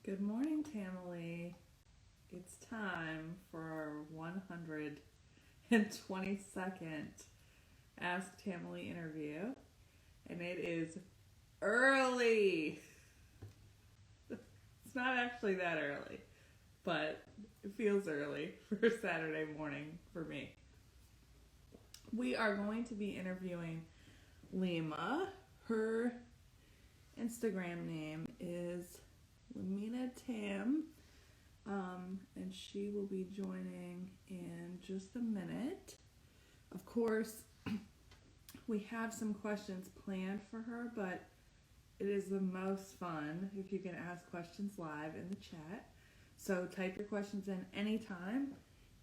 Good morning, Tamily. It's time for our 122nd Ask Tamily interview, and it is early. It's not actually that early, but it feels early for Saturday morning for me. We are going to be interviewing Lima. Her Instagram name is Lamina Tam. And she will be joining in just a minute. Of course, we have some questions planned for her, but it is the most fun if you can ask questions live in the chat. So type your questions in anytime,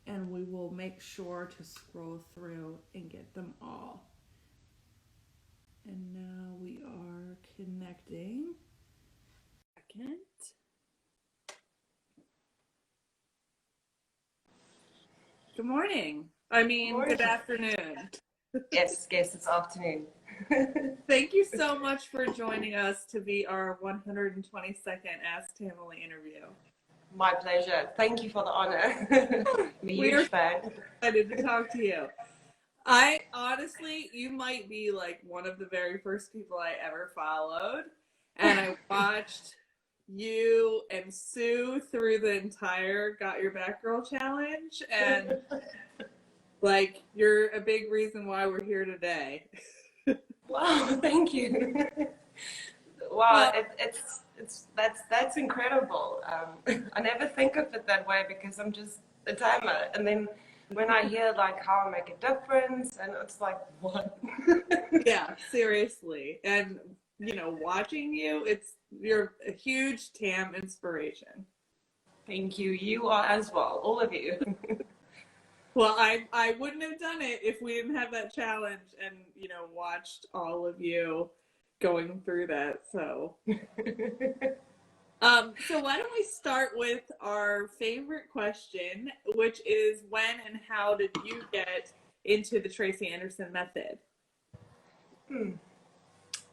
and we will make sure to scroll through and get them all. And now we are connecting. Second. Good morning. Good afternoon. Yes, it's afternoon. Thank you so much for joining us to be our 122nd Ask Tamily interview. My pleasure. Thank you for the honor. I'm a huge fan. Excited to talk to you. I honestly, you might be like one of the very first people I ever followed, and I watched you and Sue through the entire Got Your Back Girl challenge, and like you're a big reason why we're here today. Wow, thank you. Wow, that's incredible. I never think of it that way because I'm just a timer, and then when I hear like how I make a difference, and it's like what? Yeah, seriously, and watching you, you're a huge Tam inspiration. Thank you. You are as well, all of you. Well, I wouldn't have done it if we didn't have that challenge and watched all of you going through that. So so why don't we start with our favorite question, which is when and how did you get into the Tracy Anderson method?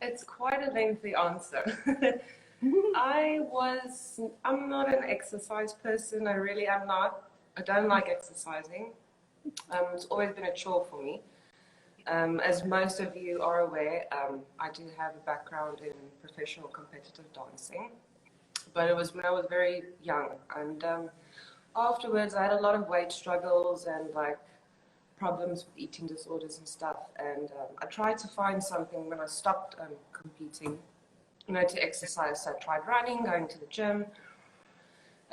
It's quite a lengthy answer. I'm not an exercise person. I really am not. I don't like exercising. It's always been a chore for me. As most of you are aware, I do have a background in professional competitive dancing, but it was when I was very young. And afterwards, I had a lot of weight struggles and like problems with eating disorders and stuff. And I tried to find something when I stopped competing, to exercise. So I tried running, going to the gym.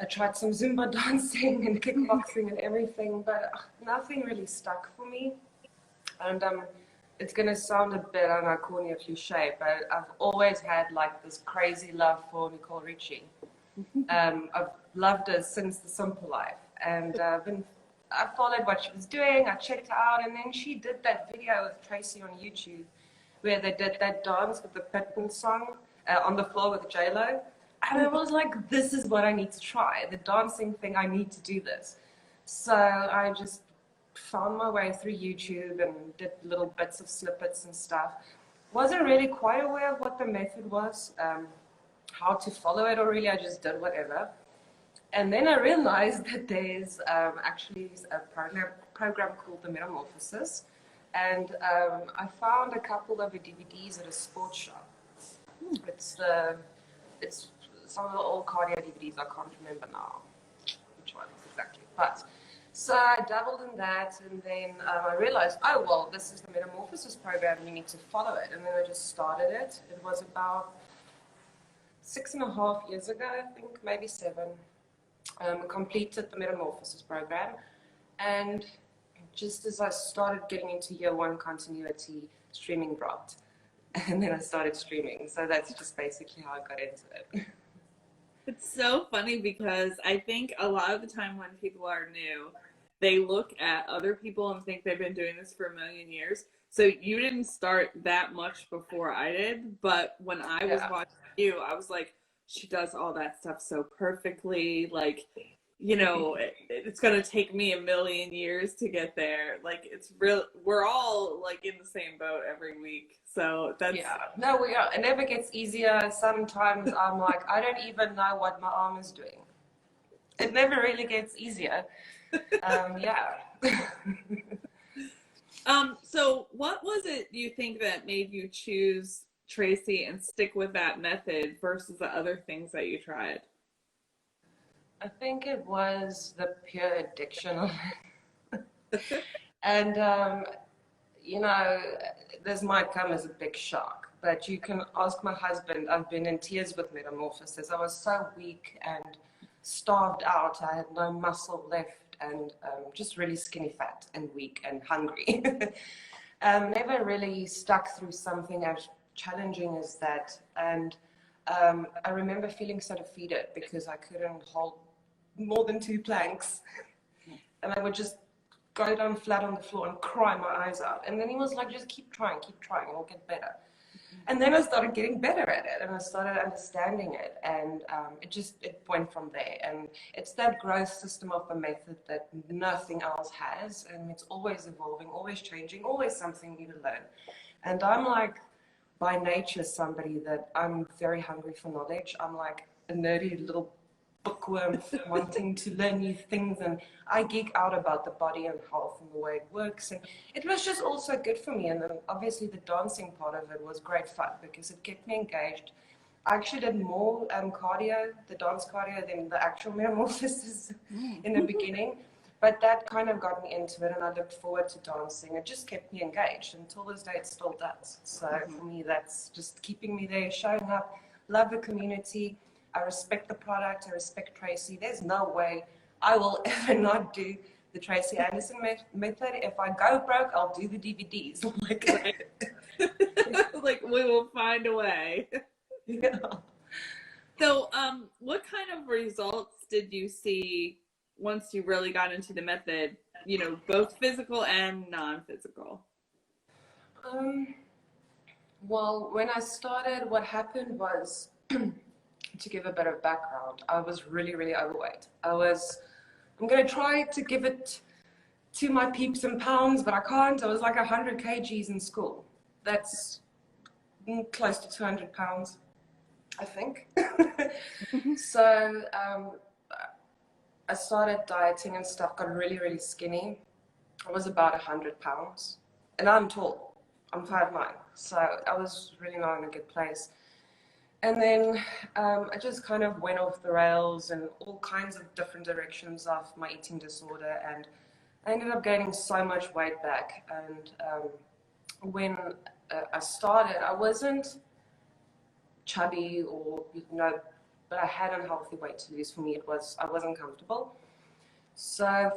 I tried some Zumba dancing and kickboxing and everything, but nothing really stuck for me. And it's going to sound a bit, I don't know, corny or cliche, but I've always had like this crazy love for Nicole Richie. I've loved her since The Simple Life, and I followed what she was doing. I checked her out, and then she did that video with Tracy on YouTube where they did that dance with the Pitbull song on the floor with J-Lo. And I was like, this is what I need to try. The dancing thing, I need to do this. So I just found my way through YouTube and did little bits of snippets and stuff. Wasn't really quite aware of what the method was, how to follow it, or really I just did whatever. And then I realized that there's actually a program called The Metamorphosis. And I found a couple of the DVDs at a sports shop. It's some of the old cardio DVDs. I can't remember now which ones exactly. But so I dabbled in that, and then I realized, oh well, this is the Metamorphosis program. You need to follow it, and then I just started it. It was about 6.5 years ago, I think, maybe 7. Completed the Metamorphosis program, and just as I started getting into year 1 continuity, streaming dropped. And then I started streaming. So that's just basically how I got into it. It's so funny because I think a lot of the time when people are new, they look at other people and think they've been doing this for a million years. So you didn't start that much before I did, but when I was watching you, I was like, she does all that stuff so perfectly. Like, it's going to take me a million years to get there. Like, it's real. We're all like in the same boat every week. So that's, Yeah, no, we are. It never gets easier. Sometimes I'm like, I don't even know what my arm is doing. It never really gets easier. Yeah. So what was it you think that made you choose Tracy and stick with that method versus the other things that you tried? I think it was the pure addiction of it. And, this might come as a big shock, but you can ask my husband. I've been in tears with metamorphosis. I was so weak and starved out. I had no muscle left and just really skinny fat and weak and hungry. Never really stuck through something as challenging as that. And I remember feeling so defeated because I couldn't hold more than 2 planks. And I would just go down flat on the floor and cry my eyes out. And then he was like, just keep trying, it'll get better. And then I started getting better at it and I started understanding it. And it went from there. And it's that growth system of the method that nothing else has. And it's always evolving, always changing, always something new to learn. And I'm like, by nature, somebody that I'm very hungry for knowledge. I'm like a nerdy little bookworm wanting to learn new things, and I geek out about the body and health and the way it works, and it was just also good for me. And then obviously the dancing part of it was great fun because it kept me engaged. I actually did more cardio, the dance cardio, than the actual metamorphosis in the beginning, but that kind of got me into it, and I looked forward to dancing. It just kept me engaged until this day. It still does. So for me, that's just keeping me there, showing up, love the community. I respect the product. I respect Tracy. There's no way I will ever not do the Tracy Anderson method. If I go broke, I'll do the DVDs. Like, we will find a way. Yeah. So, what kind of results did you see once you really got into the method? Both physical and non-physical. Well, when I started, what happened was, to give a bit of background, I was really, really overweight. I'm going to try to give it to my peeps in pounds, but I can't. I was like 100 kgs in school. That's close to 200 pounds, I think. So I started dieting and stuff, got really, really skinny. I was about 100 pounds, and I'm tall. I'm 5'9", so I was really not in a good place. And then I just kind of went off the rails in all kinds of different directions of my eating disorder, and I ended up gaining so much weight back. And when I started, I wasn't chubby or, but I had unhealthy weight to lose. For me, I wasn't comfortable. So,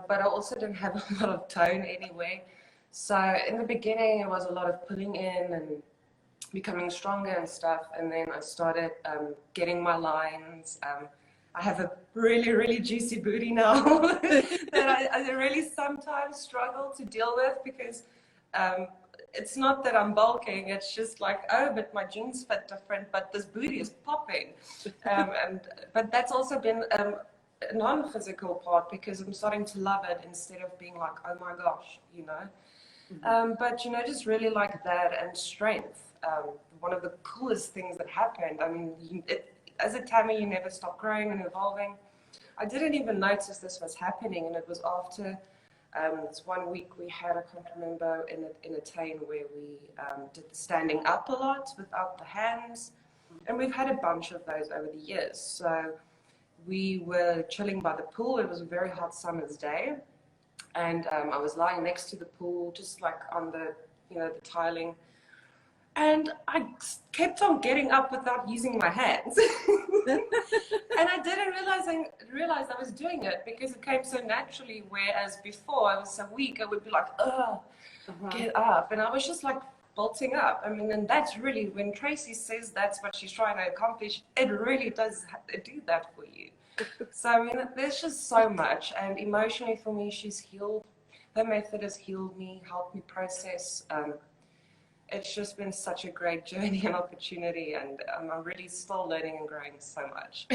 but I also didn't have a lot of tone anyway. So in the beginning, it was a lot of pulling in and becoming stronger and stuff. And then I started getting my lines. I have a really, really juicy booty now that I really sometimes struggle to deal with because it's not that I'm bulking. It's just like, oh, but my jeans fit different, but this booty is popping. But that's also been a non-physical part because I'm starting to love it instead of being like, oh my gosh, But, just really like that and strength. One of the coolest things that happened, I mean, as a Tammy, you never stop growing and evolving. I didn't even notice this was happening, and it was after this one week we had, I can't remember, in a tain where we did the standing up a lot without the hands. And we've had a bunch of those over the years. So we were chilling by the pool. It was a very hot summer's day. And I was lying next to the pool, just like on the tiling. And I kept on getting up without using my hands. And I didn't realize I was doing it because it came so naturally, whereas before I was so weak, I would be like, oh, get up. And I was just like bolting up. I mean, and that's really, when Tracy says that's what she's trying to accomplish, it really does do that for you. So, I mean, there's just so much. And emotionally for me, she's healed. Her method has healed me, helped me process. It's just been such a great journey and opportunity. And I'm really still learning and growing so much.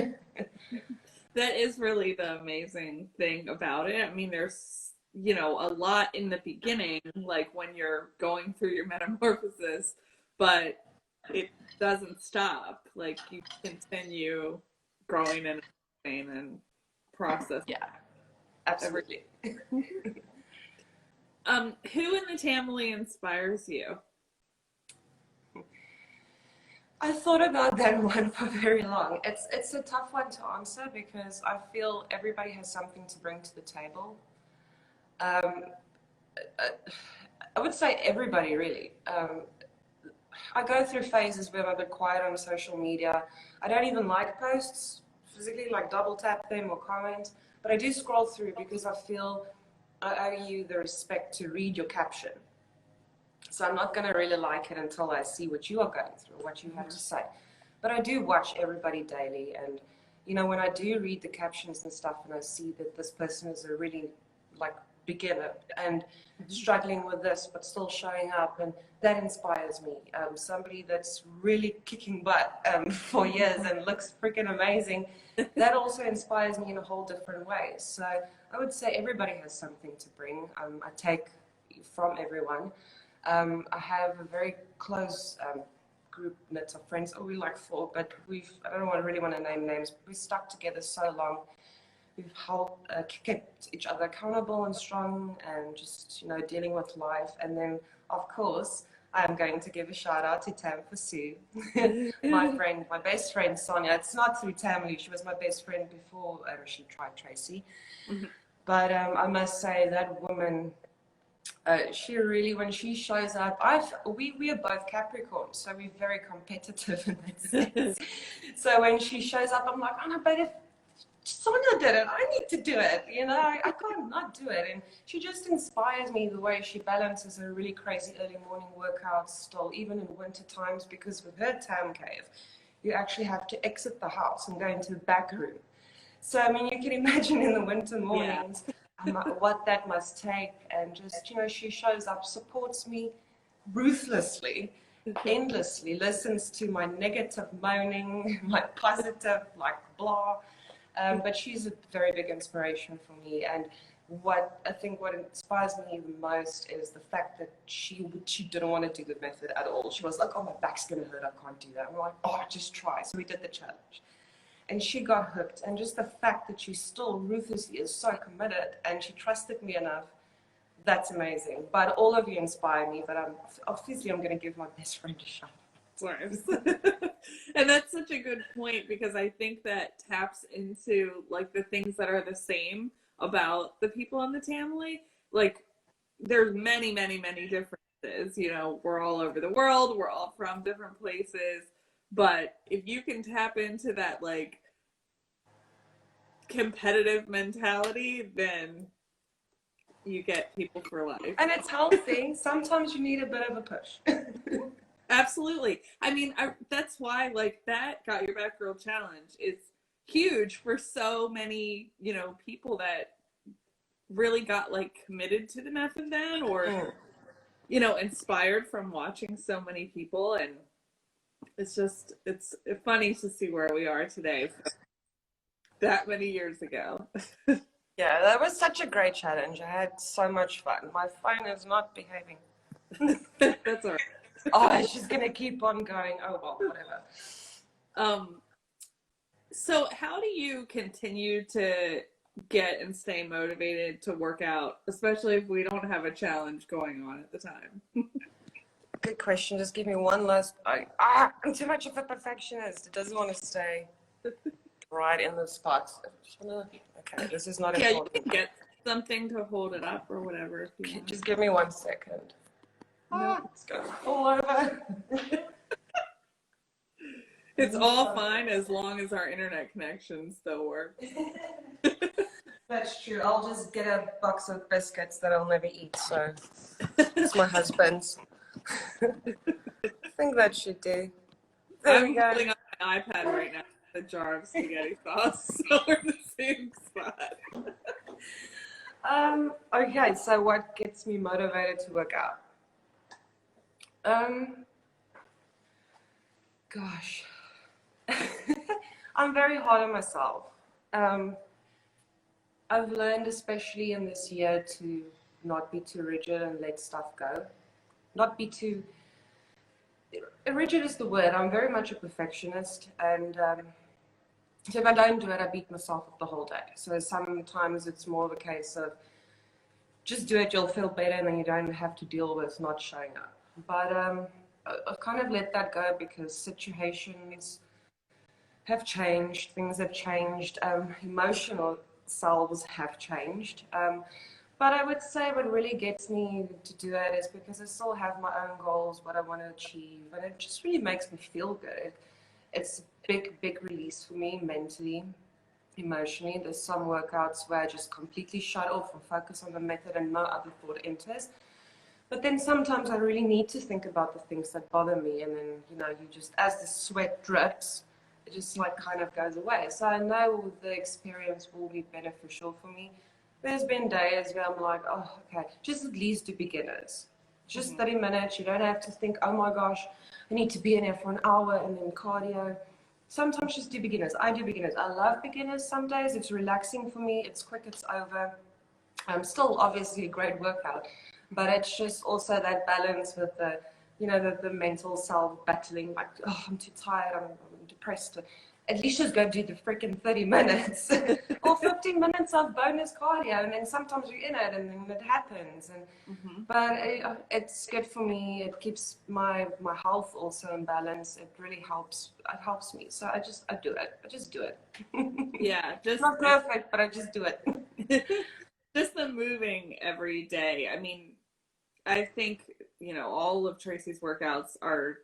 That is really the amazing thing about it. I mean, there's, a lot in the beginning, like when you're going through your metamorphosis, but it doesn't stop. Like you continue growing and learning and process Yeah, every. absolutely. Who in the Tamily inspires you? I thought about that one for very long. It's a tough one to answer because I feel everybody has something to bring to the table. Um, I, I would say everybody really. I go through phases where I'm a bit quiet on social media. I don't even like posts physically, like double tap them or comment, but I do scroll through because I feel I owe you the respect to read your caption. So I'm not going to really like it until I see what you are going through, what you have to say. But I do watch everybody daily, and when I do read the captions and stuff, and I see that this person is a really like beginner and struggling with this, but still showing up, and that inspires me. Somebody that's really kicking butt for years and looks freaking amazing. That also inspires me in a whole different way. So I would say everybody has something to bring. I take from everyone. I have a very close group knit of friends. Oh, we like four, but I don't really want to name names, but we stuck together so long. We've helped kept each other accountable and strong and just, dealing with life. And then, of course, I'm going to give a shout out to Tam for Sue, my friend, my best friend, Sonia. It's not through Tamily. She was my best friend before she tried Tracy. But I must say that woman, she really, when she shows up, we are both Capricorns, so we're very competitive in that sense. So when she shows up, I'm like, oh no, but if Sonia did it, I need to do it. I can't not do it. And she just inspires me the way she balances her really crazy early morning workouts still, even in winter times, because with her Tam cave, you actually have to exit the house and go into the back room. So, I mean, you can imagine in the winter mornings what that must take. And just, she shows up, supports me ruthlessly, endlessly, listens to my negative moaning, my positive, like, blah. But she's a very big inspiration for me. And what inspires me the most is the fact that she didn't want to do the method at all. She was like, oh, my back's going to hurt. I can't do that. I'm like, oh, just try. So we did the challenge. And she got hooked. And just the fact that she still ruthlessly is so committed and she trusted me enough, that's amazing. But all of you inspire me. But I'm going to give my best friend a shot. And that's such a good point, because I think that taps into like the things that are the same about the people in the Tamily. Like there's many, many, many differences. We're all over the world, we're all from different places. But if you can tap into that like competitive mentality, then you get people for life. And it's healthy. Sometimes you need a bit of a push. Absolutely. I mean, that's why like that Got Your Back Girl challenge is huge for so many, people that really got like committed to the method then, or inspired from watching so many people. And it's funny to see where we are today that many years ago. Yeah, that was such a great challenge. I had so much fun. My phone is not behaving. That's all right. Oh, she's gonna keep on going. Oh well, whatever. So how do you continue to get and stay motivated to work out, especially if we don't have a challenge going on at the time? Good question. Just give me one last. I'm too much of a perfectionist. It doesn't want to stay right in the spot. Okay, this is not important. You can get something to hold it up or whatever. If you want. Just give me 1 second. It's going to fall over. It's all fine as long as our internet connection still works. That's true. I'll just get a box of biscuits that I'll never eat. So it's my husband's. I think that should do. I'm holding up my iPad right now with a jar of spaghetti sauce, so we're in the same spot. Okay, so what gets me motivated to work out? Gosh. I'm very hard on myself. Um, I've learned, especially in this year, to not be too rigid and let stuff go. Not be too rigid is the word. I'm very much a perfectionist, and so if I don't do it, I beat myself up the whole day. So sometimes it's more of a case of just do it, you'll feel better, and then you don't have to deal with not showing up. But I've kind of let that go because situations have changed, things have changed, emotional selves have changed. But I would say what really gets me to do it is because I still have my own goals, what I want to achieve, and it just really makes me feel good. It's a big, big release for me mentally, emotionally. There's some workouts where I just completely shut off and focus on the method and no other thought enters. But then sometimes I really need to think about the things that bother me, and then, you know, you just, as the sweat drips, it just like kind of goes away. So I know the experience will be beneficial for me. There's been days where I'm like, oh, okay, just at least do beginners. Just 30 minutes. You don't have to think, oh my gosh, I need to be in here for an hour and then cardio. Sometimes just do beginners. I do beginners. I love beginners some days. It's relaxing for me. It's quick, it's over. Still obviously a great workout, but it's just also that balance with the, you know, the mental self battling, like, oh, I'm too tired, I'm depressed. At least just go do the freaking 30 minutes or 15 minutes of bonus cardio, and then sometimes you're in it and then it happens. And but it's good for me. It keeps my health also in balance. It really helps. It helps me. So I do it. I just do it. Yeah, just not perfect, but I just do it. just the moving every day. I mean, I think, you know, all of Tracy's workouts are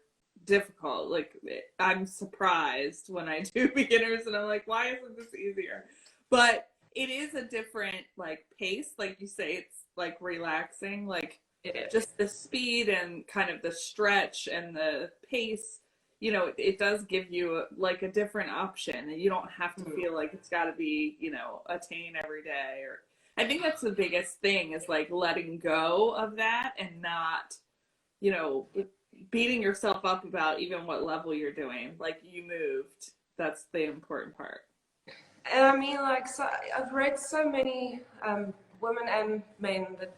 difficult. Like, I'm surprised when I do beginners and I'm like, why isn't this easier? But it is a different, like, pace. Like you say, it's like relaxing. Like, It is. just the speed and kind of the stretch and the pace, you know, it does give you like a different option, and you don't have to feel like it's got to be, you know, attain every day. Or I think that's the biggest thing, is like letting go of that and not, you know, beating yourself up about even what level you're doing. Like, you moved. That's the important part. And I mean, like, so I've read so many women and men that,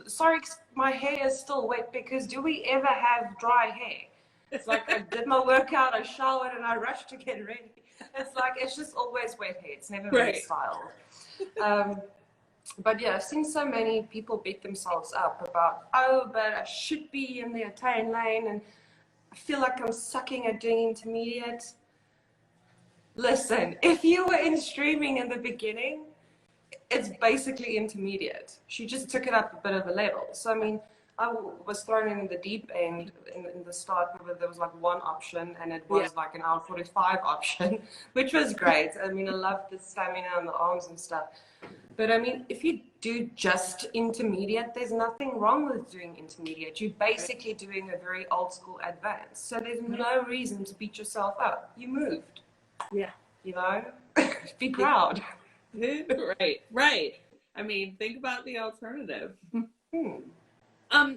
sorry, my hair is still wet, because do we ever have dry hair? It's like I did my workout, I showered, and I rushed to get ready. It's like, it's just always wet hair. It's never really styled. But yeah, I've seen so many people beat themselves up about, oh, but I should be in the attain lane, and I feel like I'm sucking at doing intermediate. Listen, if you were in streaming in the beginning, it's basically intermediate. She just took it up a bit of a level. So, I mean, I was thrown in the deep end in the start, where there was like one option, and it was like an hour 45 option, which was great. I mean, I loved the stamina and the arms and stuff. But I mean, if you do just intermediate, there's nothing wrong with doing intermediate. You're basically doing a very old school advanced. So there's no reason to beat yourself up. You moved. Yeah. You know? Be proud. Right. I mean, think about the alternative.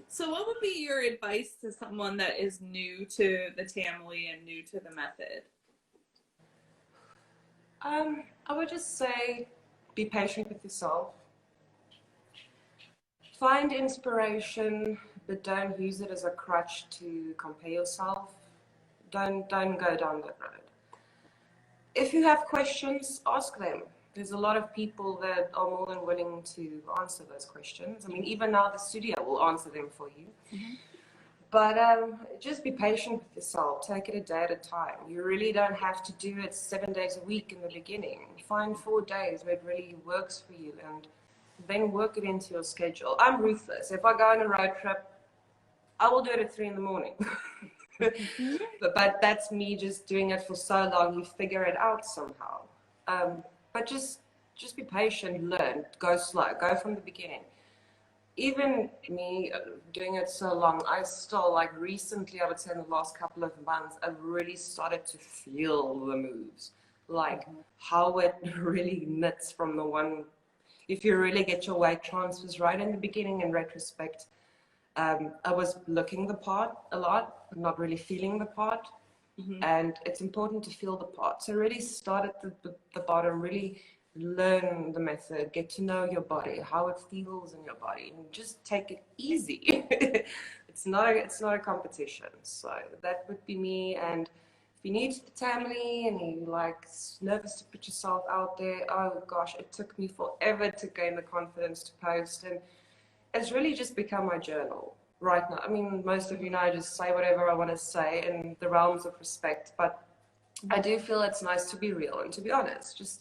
So what would be your advice to someone that is new to the Tamily and new to the method? I would just say, be patient with yourself. Find inspiration, but don't use it as a crutch to compare yourself. Don't go down that road. If you have questions, ask them. There's a lot of people that are more than willing to answer those questions. I mean, even now the studio will answer them for you. But just be patient with yourself. Take it a day at a time. You really don't have to do it 7 days a week in the beginning. Find 4 days where it really works for you, and then work it into your schedule. I'm ruthless. If I go on a road trip, I will do it at 3 in the morning. But that's me just doing it for so long. You figure it out somehow. But just be patient, learn, go slow, go from the beginning. Even me doing it so long, I still, like, recently, I would say in the last couple of months, I've really started to feel the moves, like how it really knits from the one. If you really get your weight transfers right in the beginning, in retrospect, I was looking the part a lot, not really feeling the part. Mm-hmm. And it's important to feel the part. So really start at the bottom, really learn the method, get to know your body, how it feels in your body, and just take it easy. It's not a competition. So that would be me. And if you're new to the Tamily and you like nervous to put yourself out there, oh gosh, it took me forever to gain the confidence to post, and it's really just become my journal right now. I mean, most of you know I just say whatever I want to say in the realms of respect, but I do feel it's nice to be real and to be honest. Just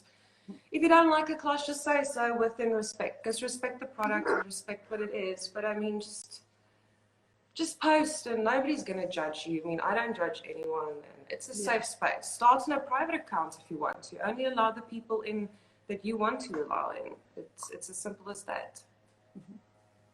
if you don't like a class, just say so within respect, because respect the product and respect what it is. But I mean, just post and nobody's going to judge you. I mean, I don't judge anyone, and it's a safe space. Start in a private account if you want to. Only allow the people in that you want to allow in. It's as simple as that.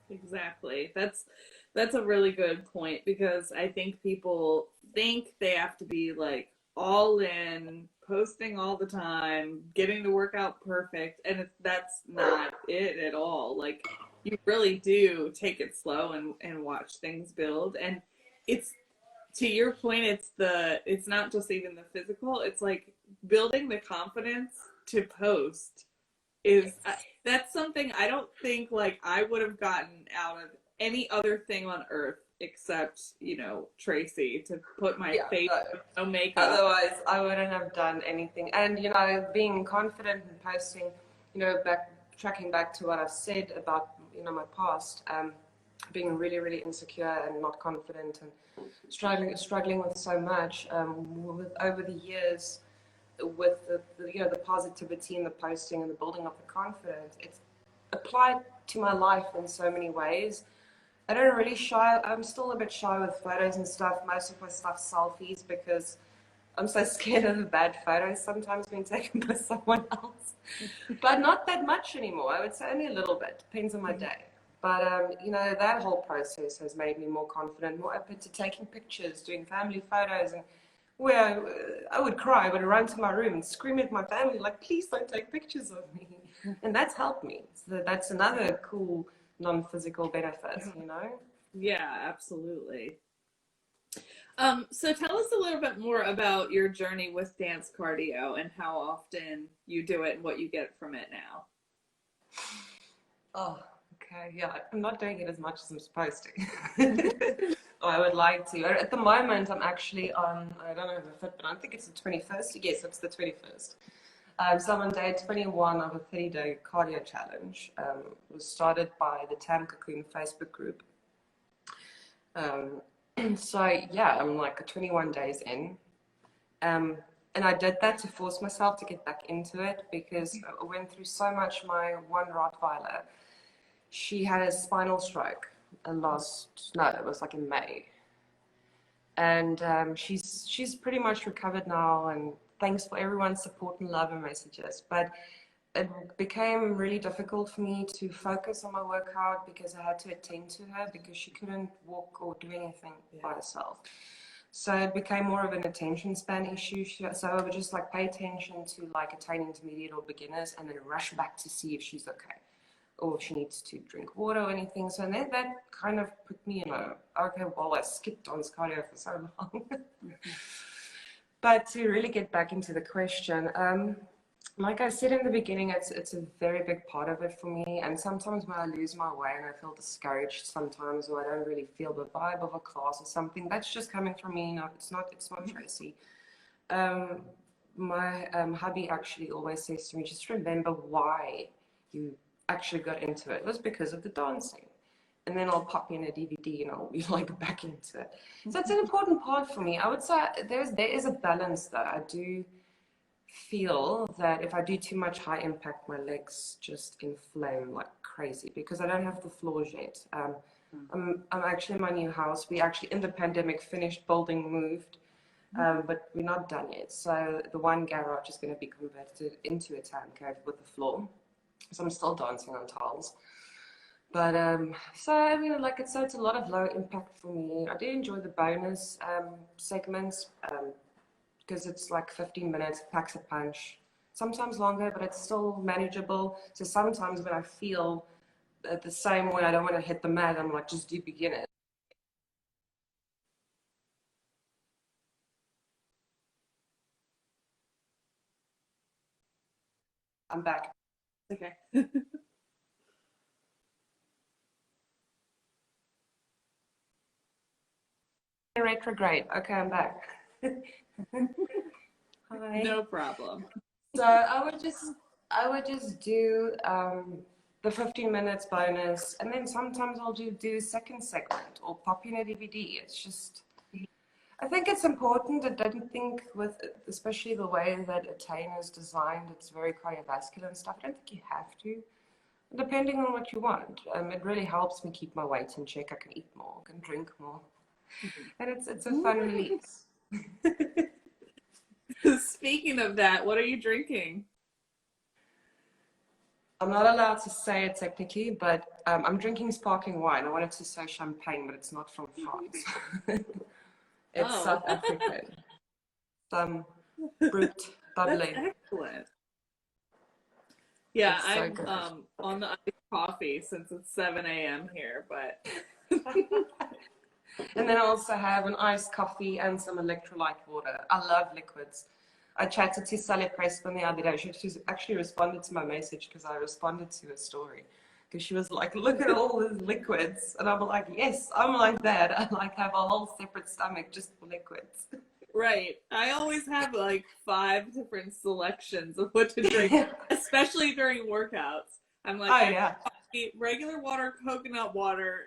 Exactly. That's a really good point, because I think people think they have to be like all in, posting all the time, getting the workout perfect, and that's not it at all. Like, you really do take it slow and watch things build. And it's, to your point, it's not just even the physical, it's like building the confidence to post is that's something I don't think like I would have gotten out of any other thing on earth except, Tracy, to put my face No. with no makeup. Otherwise, I wouldn't have done anything. And, being confident in posting, tracking back to what I've said about, my past, being really, really insecure and not confident and struggling with so much, with over the years, with the positivity and the posting and the building of the confidence, it's applied to my life in so many ways. I don't really shy. I'm still a bit shy with photos and stuff. Most of my stuff's selfies because I'm so scared of the bad photos sometimes being taken by someone else. But not that much anymore. I would say only a little bit. Depends on my day. But that whole process has made me more confident, more open to taking pictures, doing family photos, and where I would cry, I would run to my room and scream at my family like, "Please don't take pictures of me," and that's helped me. So that's another cool non-physical benefit. Yeah, absolutely. So tell us a little bit more about your journey with dance cardio and how often you do it and what you get from it now. Oh, okay. Yeah, I'm not doing it as much as I'm supposed to. Oh, I would like to. At the moment, I'm actually on, I don't know the Fitbit, I think it's the 21st. Yes, it's the 21st. So I'm on day 21 of a 30-day cardio challenge. It was started by the Tam Cocoon Facebook group. So yeah, I'm like 21 days in. And I did that to force myself to get back into it because I went through so much. My one Rottweiler, she had a spinal stroke it was like in May. And she's pretty much recovered now, and thanks for everyone's support and love and messages. But it became really difficult for me to focus on my workout because I had to attend to her because she couldn't walk or do anything by herself. So it became more of an attention span issue. So I would just like pay attention to like attaining intermediate or beginners and then rush back to see if she's okay or if she needs to drink water or anything. So then that kind of put me in okay, well, I skipped on cardio for so long. But to really get back into the question, like I said in the beginning, it's a very big part of it for me. And sometimes when I lose my way and I feel discouraged sometimes, or I don't really feel the vibe of a class or something, that's just coming from me. No, it's not Tracy. My hubby actually always says to me, just remember why you actually got into it. It was because of the dancing. And then I'll pop in a DVD and I'll be like back into it. So it's an important part for me. I would say there is a balance though. I do feel that if I do too much high impact, my legs just inflame like crazy because I don't have the floors yet. I'm actually in my new house. We actually in the pandemic finished building, moved, but we're not done yet. So the one garage is going to be converted into a tan cave with a floor. So I'm still dancing on tiles. But so I mean, so it's a lot of low impact for me. I do enjoy the bonus segments because it's like 15 minutes, packs a punch. Sometimes longer, but it's still manageable. So sometimes when I feel the same way, I don't want to hit the mat, I'm like, just do beginners. I'm back. Okay. Retrograde. Okay, I'm back. Hi. No problem. So I would just do the 15 minutes bonus, and then sometimes I'll do second segment or pop in a DVD. It's just, I think it's important. I don't think with, especially the way that Attain is designed, it's very cardiovascular and stuff. I don't think you have to, depending on what you want. It really helps me keep my weight in check. I can eat more, I can drink more, and it's a fun release. Speaking of that, what are you drinking? I'm not allowed to say it technically, but I'm drinking sparkling wine. I wanted to say champagne, but it's not from France. It's South African. Some brute bubbly. That's excellent. Yeah, It's so I'm good. on the iced coffee since it's 7 a.m. here, but And then I also have an iced coffee and some electrolyte water. I love liquids. I chatted to Sally Pressman the other day. She actually responded to my message because I responded to a story. Because she was like, look at all these liquids. And I'm like, yes, I'm like that. I like have a whole separate stomach just for liquids. right. I always have like 5 different selections of what to drink, especially during workouts. I'm like, Oh, yeah. regular water, coconut water,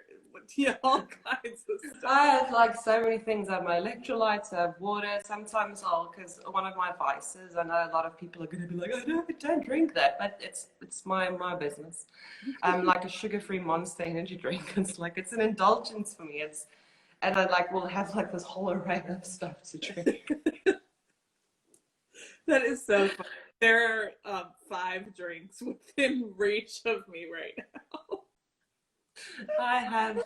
yeah, all kinds of stuff. I have like so many things. I have my electrolytes, I have water. Sometimes because one of my vices, I know a lot of people are going to be like, oh, don't drink that. But it's my business. Like a sugar-free Monster energy drink. It's like, it's an indulgence for me. And I like will have like this whole array of stuff to drink. That is so funny. There are 5 drinks within reach of me right now. I have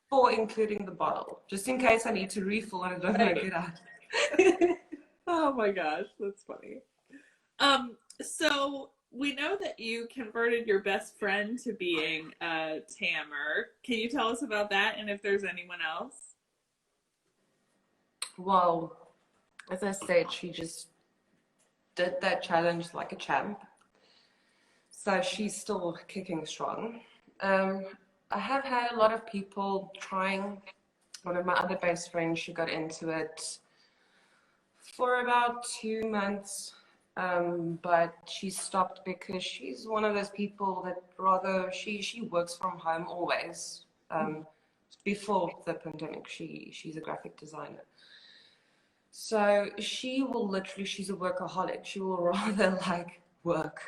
4, including the bottle, just in case I need to refill and I don't want to get out. Oh my gosh, that's funny. So we know that you converted your best friend to being a Tammer. Can you tell us about that and if there's anyone else? Well, as I said, she just did that challenge like a champ. So she's still kicking strong. I have had a lot of people trying. One of my other best friends, she got into it for about 2 months, but she stopped because she's one of those people that she works from home always. Before the pandemic, she's a graphic designer. So she will literally, she's a workaholic. She will rather like work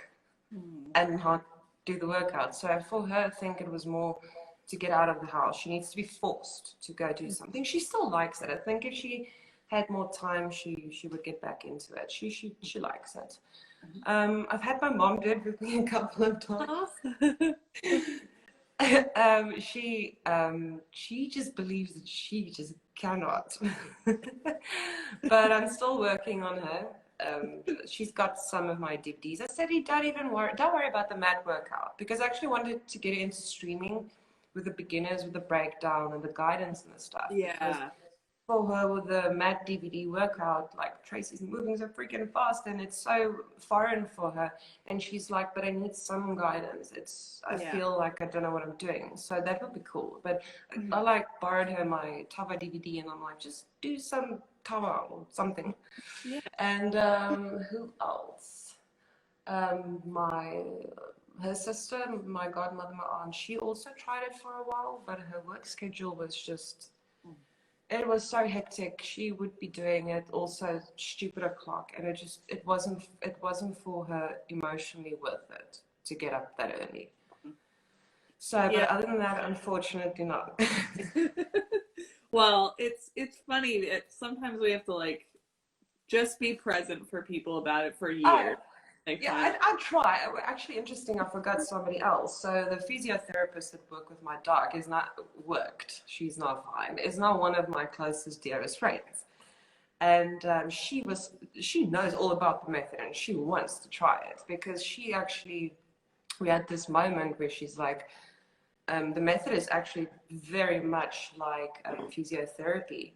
and not do the workout. So for her, I think it was more to get out of the house. She needs to be forced to go do something. She still likes it. I think if she had more time, she would get back into it. She likes it. I've had my mom do it with me a couple of times. She just believes that she just cannot. But I'm still working on her. She's got some of my DVDs. I said, don't worry about the mat workout, because I actually wanted to get into streaming with the beginners, with the breakdown and the guidance and the stuff. Yeah. Because for her, with the mat DVD workout, like Tracy's moving so freaking fast and it's so foreign for her. And she's like, but I need some guidance. I feel like I don't know what I'm doing. So that would be cool. But I like borrowed her my Tava DVD and I'm like, just do some Tava or something. Yeah. And who else? Her sister, my godmother, my aunt, she also tried it for a while, but her work schedule was just, it was so hectic. She would be doing it also stupid o'clock, and it wasn't for her emotionally worth it to get up that early. So, but other than that, unfortunately not. Well, it's funny that sometimes we have to like just be present for people about it for years. I try. Actually, interesting, I forgot somebody else. So the physiotherapist that worked with my dog is not worked. She's not fine. Is not one of my closest, dearest friends. And she knows all about the method and she wants to try it because we had this moment where she's like, the method is actually very much like physiotherapy.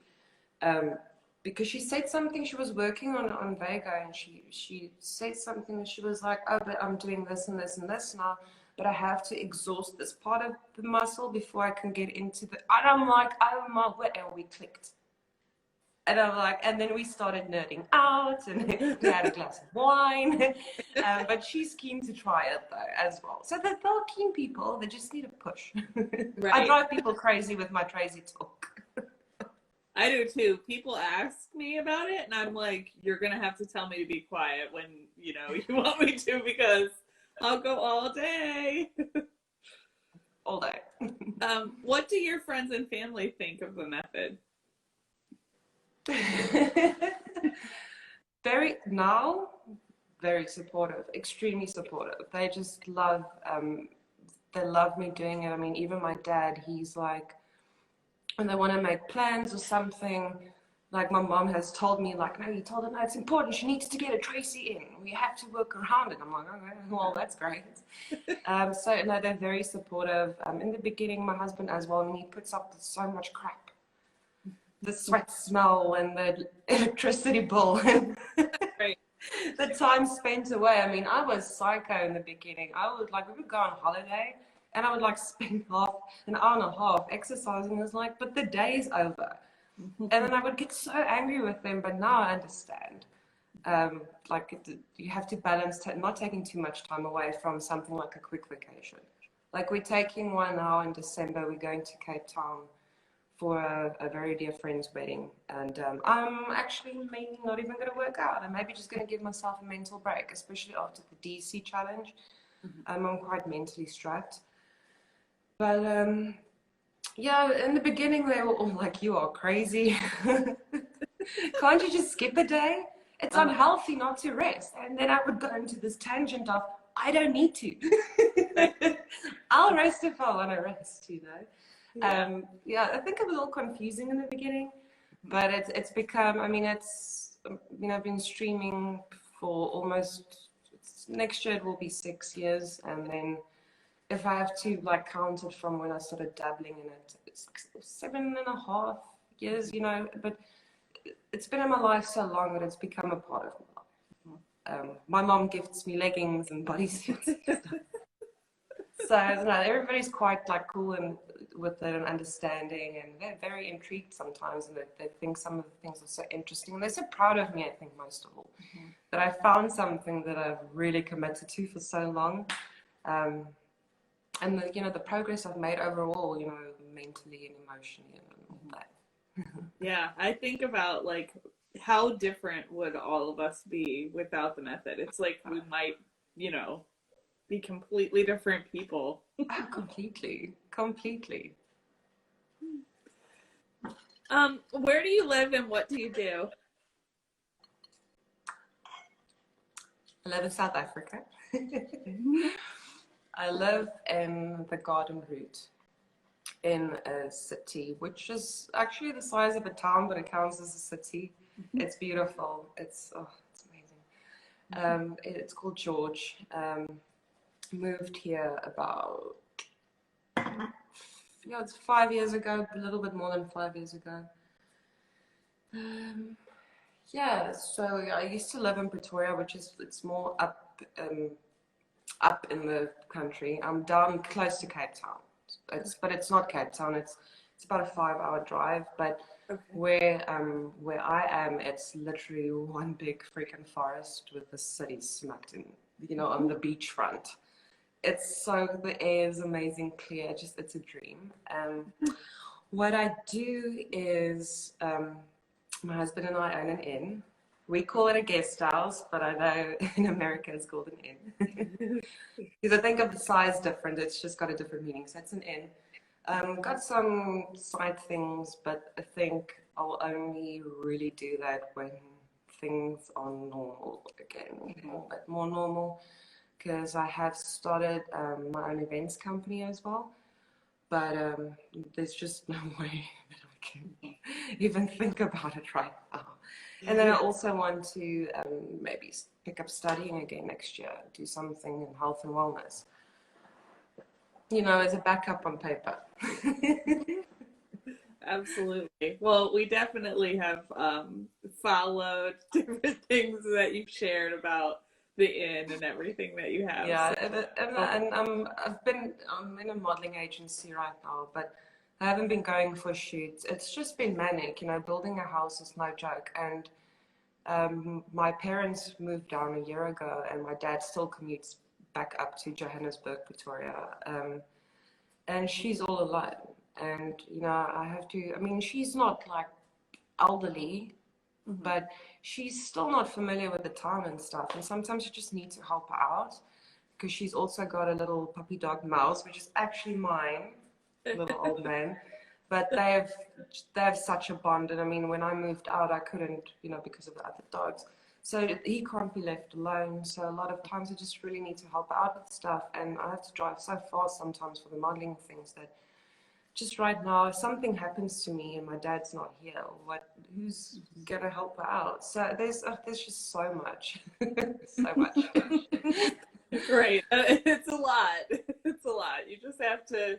because she said something. She was working on Vega, and she said something, and she was like, "Oh, but I'm doing this and this and this now, but I have to exhaust this part of the muscle before I can get into the." And I'm like, "Oh my word!" And we clicked. And I'm like, and then we started nerding out, and we had a glass of wine. But she's keen to try it though as well. So they're keen people. They just need a push. Right. I drive people crazy with my Tracy talk. I do too. People ask me about it, and I'm like, "You're gonna have to tell me to be quiet when you want me to, because I'll go all day." All day. What do your friends and family think of the method? Very supportive, extremely supportive. They just love, they love me doing it. I mean, even my dad, he's like, when they want to make plans or something, like my mom has told me, like, no, you told her, no, it's important. She needs to get a Tracy in. We have to work around it. I'm like, okay, well, that's great. So, no, they're very supportive. In the beginning, my husband as well, and he puts up with so much crap. The sweat smell and the electricity bill and Right. the time spent away. I mean, I was psycho in the beginning. We would go on holiday and I would like spend an hour and a half exercising. It was like, but the day is over. And then I would get so angry with them, but now I understand. You have to balance not taking too much time away from something like a quick vacation. Like we're taking one now in December. We're going to Cape Town for a very dear friend's wedding, and I'm actually maybe not even going to work out. I'm maybe just going to give myself a mental break, especially after the DC challenge. I'm quite mentally strapped, but yeah, in the beginning they were all like, "You are crazy. Can't you just skip a day? It's unhealthy not to rest." And then I would go into this tangent of, "I don't need to. I'll rest if I want to rest," Yeah. I think it was all confusing in the beginning, but it's become, I mean, I've been streaming for next year it will be 6 years, and then if I have to like count it from when I started dabbling in it, it's like 7.5 years, but it's been in my life so long that it's become a part of my life. My mom gifts me leggings and bodysuits. So everybody's quite like cool and with it and understanding, and they're very intrigued sometimes, and they think some of the things are so interesting, and they're so proud of me. I think most of all, that I found something that I've really committed to for so long, and the progress I've made overall, mentally and emotionally and all that. Yeah, I think about like how different would all of us be without the method. It's like we might, be completely different people. Oh, completely. Where do you live and what do you do? I live in South Africa. I live in the Garden Route in a city which is actually the size of a town, but it counts as a city. It's beautiful. It's amazing. It's called George. Moved here about it's 5 years ago, a little bit more than 5 years ago. So I used to live in Pretoria, it's more up in the country. I'm down close to Cape Town. But it's not Cape Town. It's about a 5-hour drive. But where I am, it's literally one big freaking forest with the city smacked in, on the beachfront. The air is amazing, clear. It's a dream. What I do is my husband and I own an inn. We call it a guest house, but I know in America it's called an inn. Because I think of the size different, it's just got a different meaning. So it's an inn. Got some side things, but I think I'll only really do that when things are normal again, a bit more normal. Because I have started my own events company as well. But there's just no way that I can even think about it right now. And then I also want to maybe pick up studying again next year, do something in health and wellness. As a backup on paper. Absolutely. Well, we definitely have followed different things that you've shared about the inn and everything that you have. Yeah, So, and I'm in a modeling agency right now, but I haven't been going for shoots. It's just been manic, building a house is no joke. And my parents moved down a year ago, and my dad still commutes back up to Johannesburg, Pretoria. And she's all alone. And, I have to, I mean, she's not like elderly, but she's still not familiar with the town and stuff. And sometimes you just need to help her out because she's also got a little puppy dog Mouse, which is actually mine, little old man. But they have such a bond. And I mean, when I moved out, I couldn't, because of the other dogs. So he can't be left alone. So a lot of times I just really need to help out with stuff. And I have to drive so far sometimes for the modeling things that just right now, if something happens to me and my dad's not here, who's gonna help her out? So there's just so much, so much. right. It's a lot. It's a lot. You just have to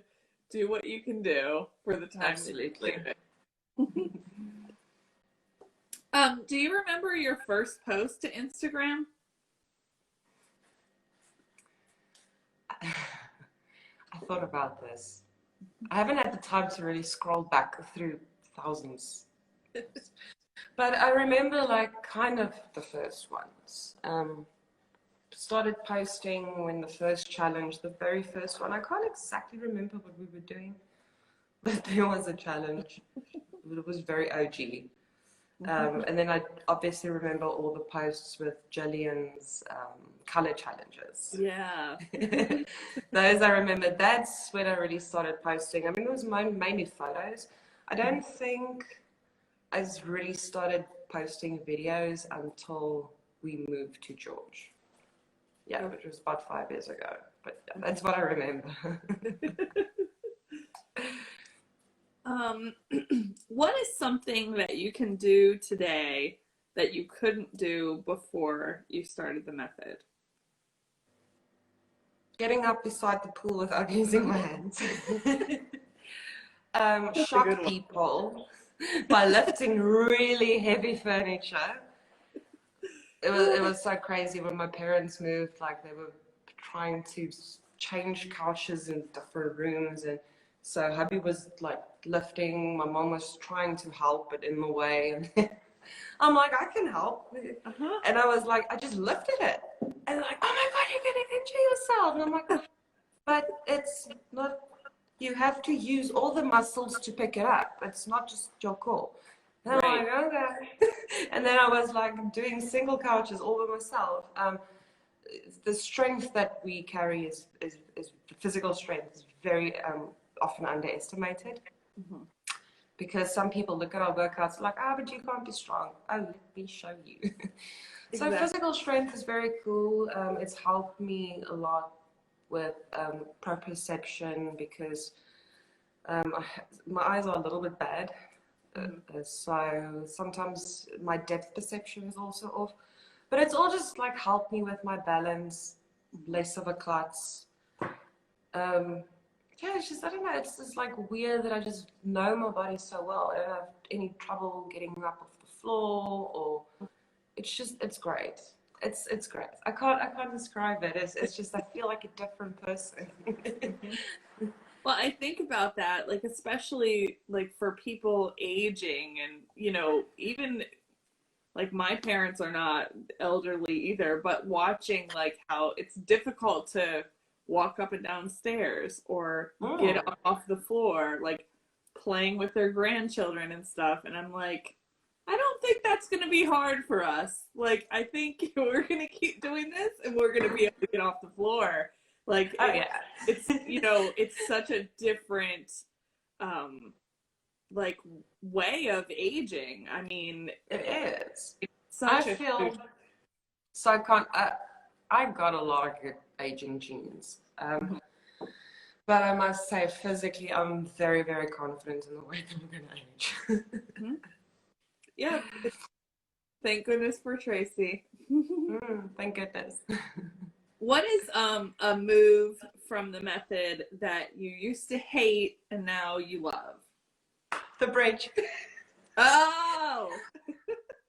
do what you can do for the time. Absolutely. Do you remember your first post to Instagram? I thought about this. I haven't had the time to really scroll back through thousands. But I remember kind of the first ones. Started posting when the first challenge, the very first one, I can't exactly remember what we were doing, but there was a challenge. It was very OG. And then I obviously remember all the posts with Jillian's color challenges. Yeah. Those I remember. That's when I really started posting. I mean, it was mainly photos. I don't think I really started posting videos until we moved to George. Yeah, which was about 5 years ago. But yeah, that's what I remember. What is something that you can do today that you couldn't do before you started the method? Getting up beside the pool without using my hands. Shock people by lifting really heavy furniture. It was so crazy when my parents moved. They were trying to change couches in different rooms, and so hubby was lifting. My mom was trying to help, but in the way. And I'm like, I can help. And I was like, I just lifted it. And like, oh my God, you're going to injure yourself. And I'm like, but it's not, you have to use all the muscles to pick it up. It's not just your core. And I'm like, okay. And then I was doing single couches all by myself. The strength that we carry is physical strength is very often underestimated. Because some people look at our workouts like, but you can't be strong. Oh, let me show you. So physical strength is very cool. It's helped me a lot with proprioception because my eyes are a little bit bad. So sometimes my depth perception is also off. But it's all just helped me with my balance, less of a klutz. Yeah, it's just, I don't know, it's just weird that I just know my body so well. I don't have any trouble getting up off the floor, or it's great. It's great. I can't describe it. It's just, I feel like a different person. Well, I think about that, especially for people aging and, even my parents are not elderly either, but watching how it's difficult to walk up and down stairs or get off the floor, playing with their grandchildren and stuff. And I'm like, I don't think that's going to be hard for us. I think we're going to keep doing this and we're going to be able to get off the floor. It's, it's such a different, way of aging. I mean, it is. I feel so I got a lot of good aging genes. But I must say, physically, I'm very, very confident in the way that I'm going to age. Yeah. Thank goodness for Tracy. Thank goodness. What is a move from the method that you used to hate and now you love? The bridge. Oh!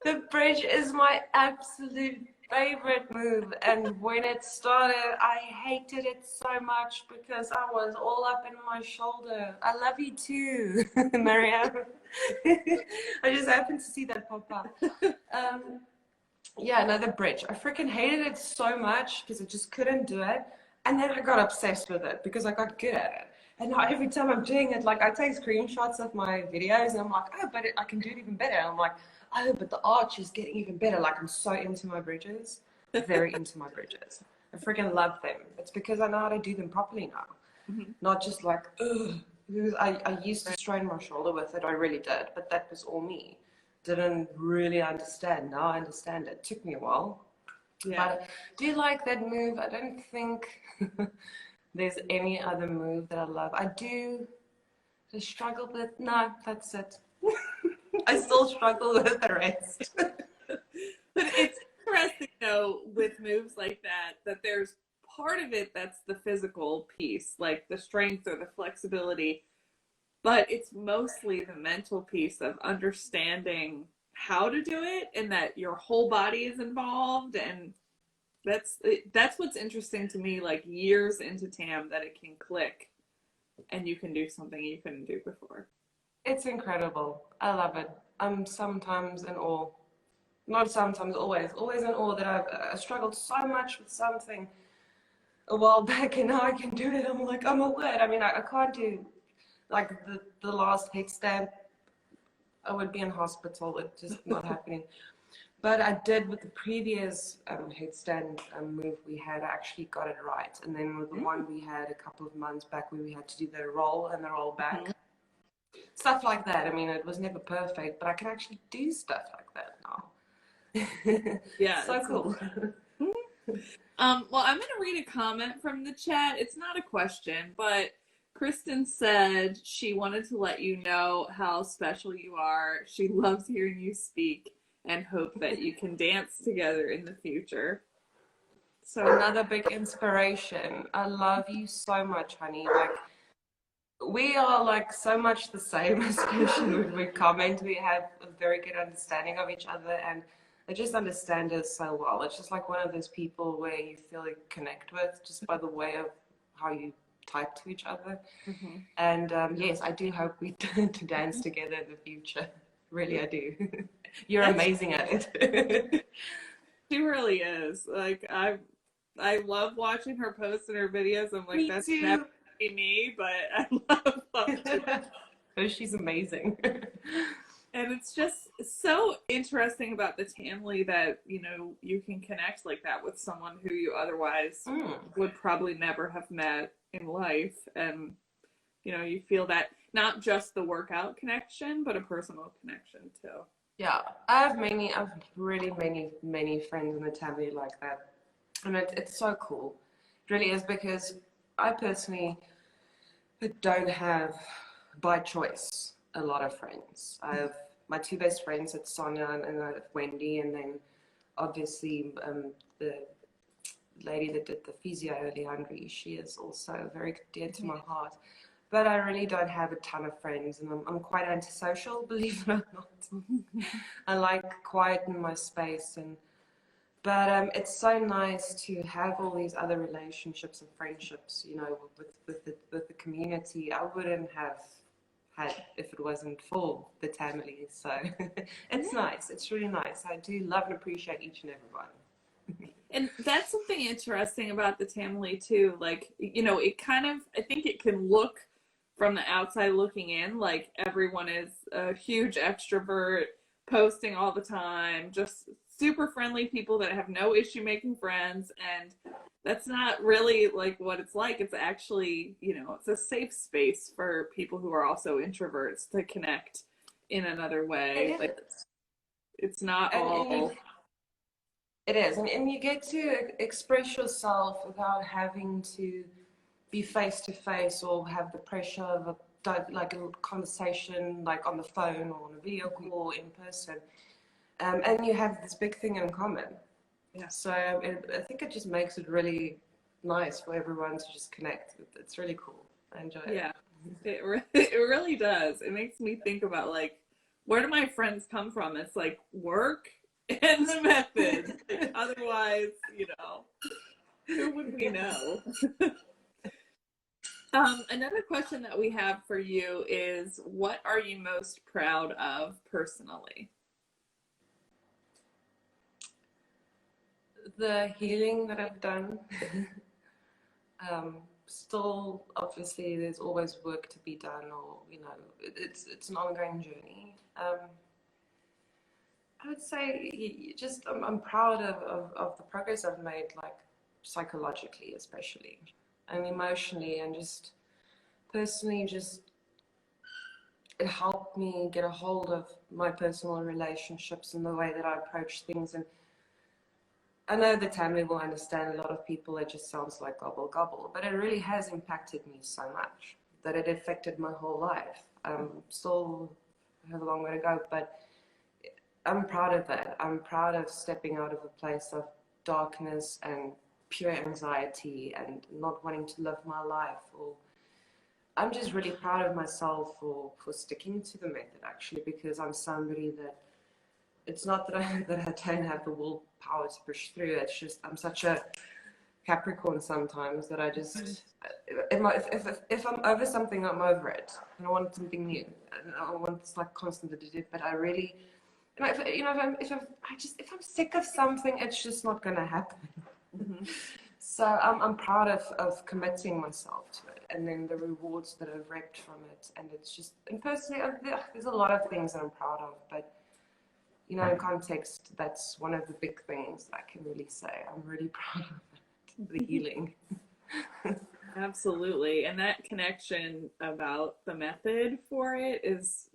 The bridge is my absolute favorite move, and when it started, I hated it so much because I was all up in my shoulder. I love you too, Marianne. I just happened to see that pop up. Yeah, no, the bridge. I freaking hated it so much because I just couldn't do it. And then I got obsessed with it because I got good at it. And now every time I'm doing it, like I take screenshots of my videos and I'm like, oh, but I can do it even better. And I'm like, oh, but the arch is getting even better. Like I'm so into my bridges, very into my bridges. I freaking love them. It's because I know how to do them properly now. Mhm. Not just like, ugh. Because I used to strain my shoulder with it. I really did. But that was all me. Didn't really understand. Now I understand it. Took me a while. Yeah. But I do like that move. I don't think there's any other move that I love. I do just struggle with, no, that's it. I still struggle with the rest. But it's interesting, though, with moves like that, that there's part of it that's the physical piece, like the strength or the flexibility, but it's mostly the mental piece of understanding how to do it and that your whole body is involved. And that's what's interesting to me, like years into Tam, that it can click and you can do something you couldn't do before. It's incredible. I love it. I'm sometimes in awe. Not sometimes, always in awe that I've struggled so much with something a while back and now I can do it. I'm like, oh my word. I mean, I can't do like the last headstand. I would be in hospital. It's just not happening. But I did with the previous headstand move we had, I actually got it right. And then with the one we had a couple of months back where we had to do the roll and the roll back, stuff like that. I mean, it was never perfect, but I can actually do stuff like that now. Yeah. So cool. Well, I'm going to read a comment from the chat. It's not a question, but Kristen said she wanted to let you know how special you are. She loves hearing you speak and hope that you can dance together in the future. So another big inspiration. I love you so much, honey. Like we are like so much the same, especially when we comment. We have a very good understanding of each other, and I just understand us so well. It's just like one of those people where you feel like connect with just by the way of how you type to each other. Mm-hmm. And yes, I do hope we to dance together in the future. Really, I do. You're amazing at it. She really is. Like I love watching her posts and her videos. I'm like, Me that's too. never be me, but I love it. Oh, she's amazing. And it's just so interesting about the Tamily that, you can connect like that with someone who you otherwise would probably never have met in life. And, you feel that not just the workout connection, but a personal connection too. Yeah, I've really many friends in the Tamily like that. And it's so cool. It really is because I personally don't have, by choice, a lot of friends. I have my two best friends, it's Sonia and Wendy, and then obviously the lady that did the physio early hungry. She is also very dear to my heart. But I really don't have a ton of friends, and I'm quite antisocial, believe it or not. I like quiet in my space, but it's so nice to have all these other relationships and friendships, with the community. I wouldn't have had if it wasn't for the Tamily. So it's nice. It's really nice. I do love and appreciate each and every one. And that's something interesting about the Tamily too. Like, it kind of, I think it can look from the outside looking in, like everyone is a huge extrovert, posting all the time, just super friendly people that have no issue making friends. And that's not really like what it's like. It's actually, it's a safe space for people who are also introverts to connect in another way. Like, it's not all. It is. And you get to express yourself without having to be face to face or have the pressure of a conversation like on the phone or on a video call or in person. And you have this big thing in common. Yeah. So I think it just makes it really nice for everyone to just connect. It's really cool. I enjoy it. Yeah. It really does. It makes me think about like, where do my friends come from? It's like work and the method. Like, otherwise, who would we know? Another question that we have for you is, what are you most proud of personally? The healing that I've done. Still, obviously, there's always work to be done, or it's an ongoing journey. I would say just I'm proud of the progress I've made, like psychologically, especially, and emotionally, and just personally, just it helped me get a hold of my personal relationships and the way that I approach things. And I know the Tamily will understand. A lot of people, it just sounds like gobble gobble, but it really has impacted me so much that it affected my whole life. Still have a long way to go, but I'm proud of that. I'm proud of stepping out of a place of darkness and pure anxiety and not wanting to live my life. Or I'm just really proud of myself for sticking to the method, actually, because I'm somebody that it's not that I don't have the willpower to push through. It's just I'm such a Capricorn sometimes that I just if I'm over something, I'm over it, and I want something new. And I want this like constant to do. But I really, if I'm sick of something, it's just not going to happen. Mm-hmm. So I'm proud of committing myself to it, and then the rewards that I've reaped from it. And it's just, and personally, there's a lot of things that I'm proud of, but in context, that's one of the big things that I can really say. I'm really proud of it, the healing. Absolutely. And that connection about the method for it is,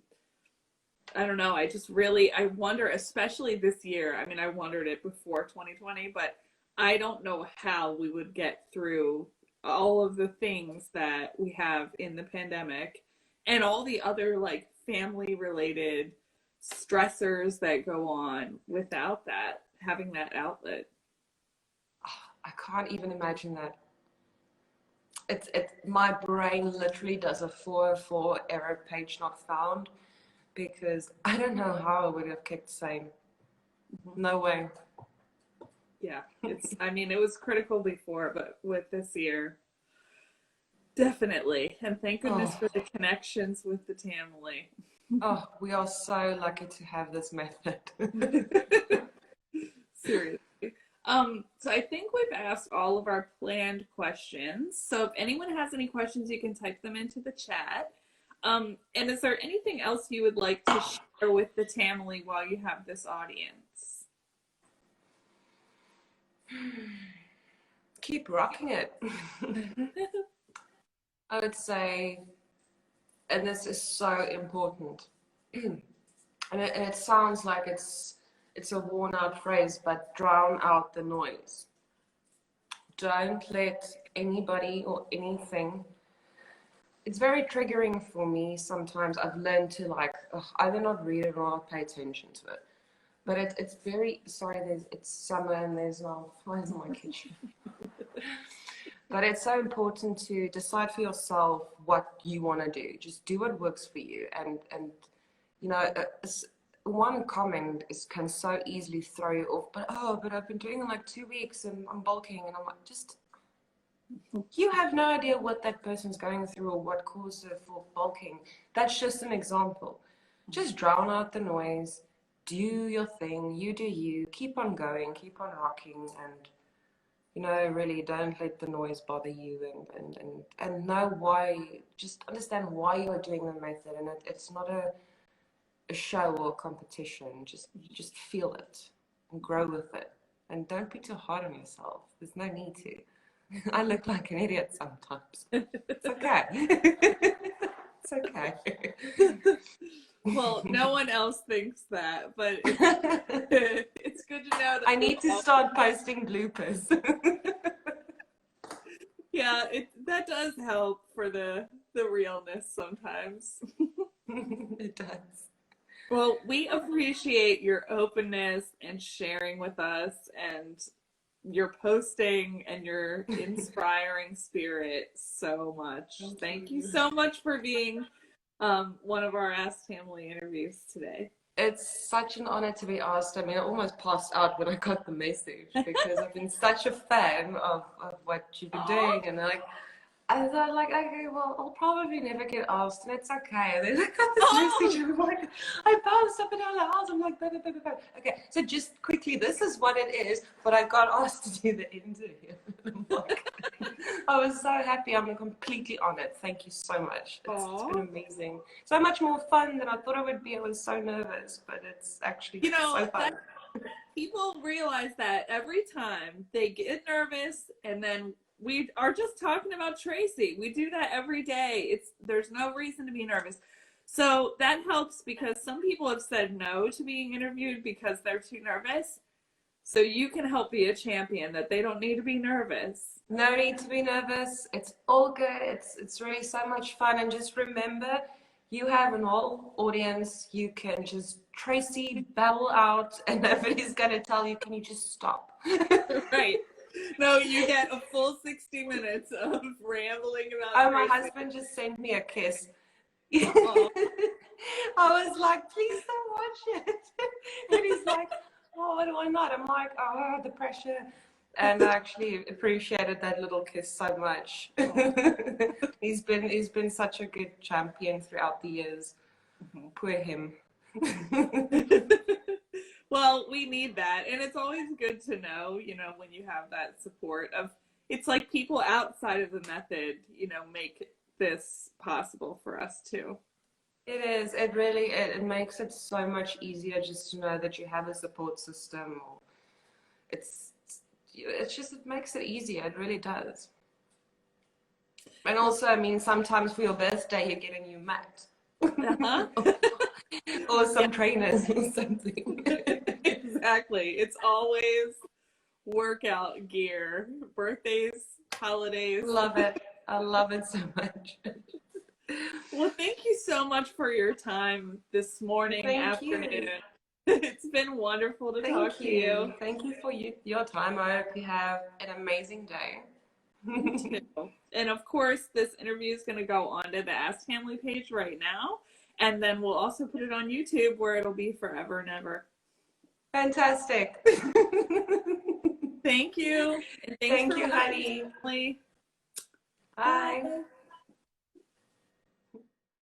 I don't know, I wonder, especially this year. I mean, I wondered it before 2020, but I don't know how we would get through all of the things that we have in the pandemic and all the other like family related stressors that go on without that, having that outlet. I can't even imagine that. My brain literally does a 404 error page not found, because I don't know how I would have kept sane. No way. Yeah, I mean, it was critical before, but with this year, definitely. And thank goodness for the connections with the Tamily. Oh, we are so lucky to have this method. Seriously. So I think we've asked all of our planned questions. So if anyone has any questions, you can type them into the chat. And is there anything else you would like to share with the Tamily while you have this audience? Keep rocking it. I would say, and this is so important, and it sounds like it's a worn out phrase, but drown out the noise. Don't let anybody or anything. It's very triggering for me sometimes. I've learned to either not read it or not pay attention to it. But it's very, sorry, it's summer and there's no flies in my kitchen. But it's so important to decide for yourself what you want to do. Just do what works for you. And one comment can so easily throw you off. But I've been doing it like 2 weeks and I'm bulking, and I'm like, you have no idea what that person's going through or what caused her for bulking. That's just an example. Just drown out the noise. Do your thing. You do you. Keep on going. Keep on rocking. And really don't let the noise bother you, and know why. Just understand why you are doing the method, and it's not a show or a competition. Just feel it and grow with it, and don't be too hard on yourself. There's no need to. I look like an idiot sometimes. It's okay. It's okay. Well, no one else thinks that, but it's good to know that I need to start posting bloopers. Yeah, that does help for the realness sometimes. It does. Well, we appreciate your openness and sharing with us, and your posting and your inspiring spirit so much. Thank you so much for being one of our Ask Tamily interviews today. It's such an honor to be asked. I mean, I almost passed out when I got the message because I've been such a fan of what you've been doing. And I thought, like, okay, well, I'll probably never get asked, and it's okay. And then I got this message, and I'm like, I bounced up and down the house. I'm like, okay, so just quickly, this is what it is, but I got asked to do the interview. I'm like, I was so happy. I'm completely honored. Thank you so much. It's been amazing. So much more fun than I thought it would be. I was so nervous, but it's actually so fun. People realize that every time they get nervous, and then we are just talking about Tracy. We do that every day. There's no reason to be nervous. So that helps, because some people have said no to being interviewed because they're too nervous. So you can help be a champion that they don't need to be nervous. No need to be nervous. It's all good. It's really so much fun. And just remember, you have an whole audience. You can just Tracy battle out, and nobody's going to tell you, can you just stop? Right. No, you get a full 60 minutes of rambling about Tracy. My husband just sent me a kiss. I was like, please don't watch it. And he's like, oh, why not? I'm like, oh, the pressure. And I actually appreciated that little kiss so much. He's been such a good champion throughout the years. Poor him. Well, we need that, and it's always good to know, when you have that support of, it's like people outside of the method, make this possible for us too. It is. It really, it makes it so much easier just to know that you have a support system. It makes it easier. It really does. And also, I mean, sometimes for your birthday, you get a new mat. Or some trainers or something. Exactly. It's always workout gear. Birthdays, holidays. Love it. I love it so much. Well, thank you so much for your time this morning, afternoon. It's been wonderful to talk to you. Thank you for your time. I hope you have an amazing day. And of course, this interview is going to go onto the Ask Tamily page right now. And then we'll also put it on YouTube, where it'll be forever and ever. Fantastic. Thank you. And thank you, honey. Bye. Bye.